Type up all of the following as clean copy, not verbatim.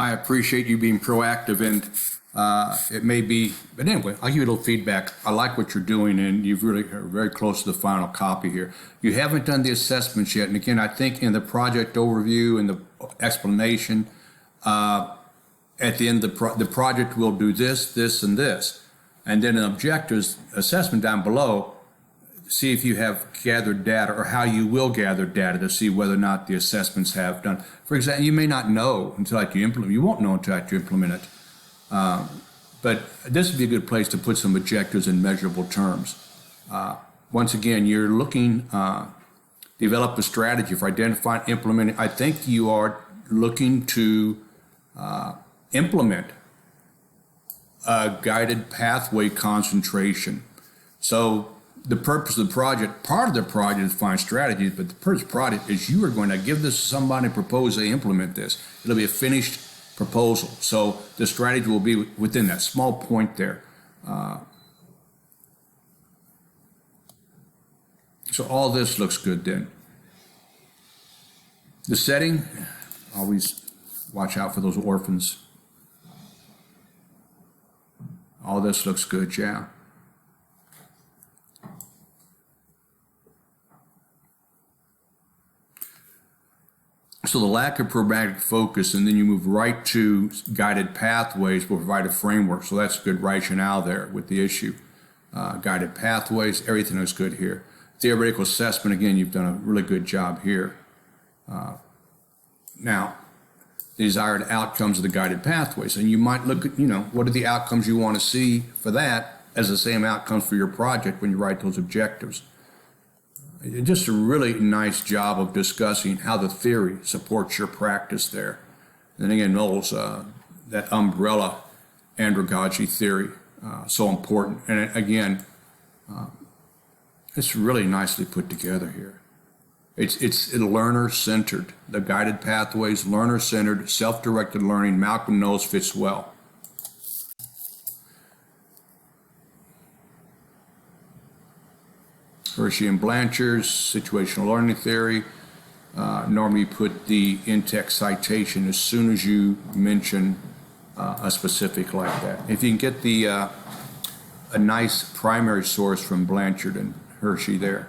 I appreciate you being proactive, and it may be, but anyway, I'll give you a little feedback. I like what you're doing, and you've really are very close to the final copy here. You haven't done the assessments yet, and again, I think in the project overview and the explanation, at the end of the project will do this, this, and this, and then an objectives assessment down below. See if you have gathered data or how you will gather data to see whether or not the assessments have done. For example, you may not know until after you implement. You won't know until after you implement it. But this would be a good place to put some objectives in measurable terms. Once again, you're looking, develop a strategy for identifying, implementing. I think you are looking to implement a guided pathway concentration. So the purpose of the project, part of the project is to find strategies, but the purpose of the project is you are going to give this to somebody and propose they implement this. It'll be a finished proposal. So the strategy will be within that small point there. So all this looks good then. The setting, always watch out for those orphans. All this looks good, yeah. So the lack of pragmatic focus, and then you move right to guided pathways will provide a framework. So that's good rationale there with the issue. Guided pathways, everything is good here. Theoretical assessment, again, you've done a really good job here. Now, the desired outcomes of the guided pathways. And you might look at, what are the outcomes you want to see for that as the same outcomes for your project when you write those objectives. Just a really nice job of discussing how the theory supports your practice there. And again, Knowles, that umbrella andragogy theory, so important. And again, it's really nicely put together here. It's learner-centered. The guided pathways, learner-centered, self-directed learning. Malcolm Knowles fits well. Hershey and Blanchard's situational learning theory. Normally you put the in-text citation as soon as you mention a specific like that. If you can get the a nice primary source from Blanchard and Hershey there.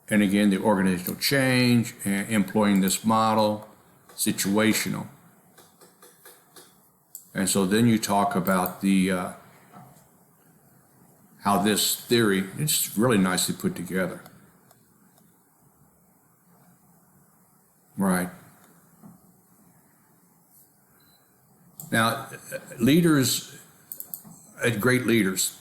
And again, the organizational change, and employing this model, situational. And so then you talk about the how this theory, it's really nicely put together. Right. Now, leaders, great leaders,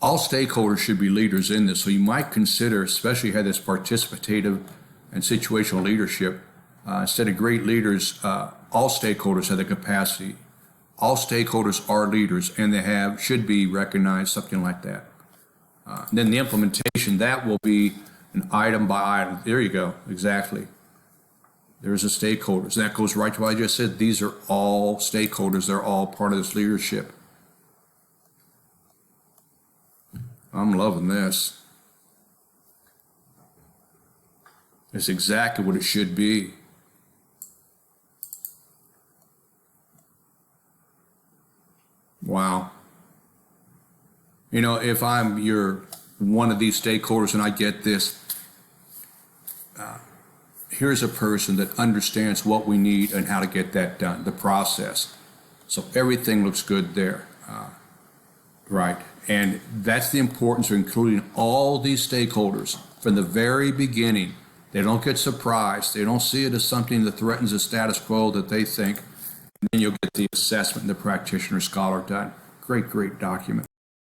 all stakeholders should be leaders in this. So you might consider, especially had this participative and situational leadership, instead of great leaders, all stakeholders have the capacity. All stakeholders are leaders, and they should be recognized, something like that. Then the implementation, that will be an item by item. There you go, exactly. There's the stakeholders. That goes right to what I just said. These are all stakeholders. They're all part of this leadership. I'm loving this. It's exactly what it should be. Wow. If I'm one of these stakeholders and I get this, here's a person that understands what we need and how to get that done, the process. So everything looks good there. Right. And that's the importance of including all these stakeholders from the very beginning. They don't get surprised. They don't see it as something that threatens the status quo that they think. And then you'll get the assessment and the practitioner scholar done. Great, great document.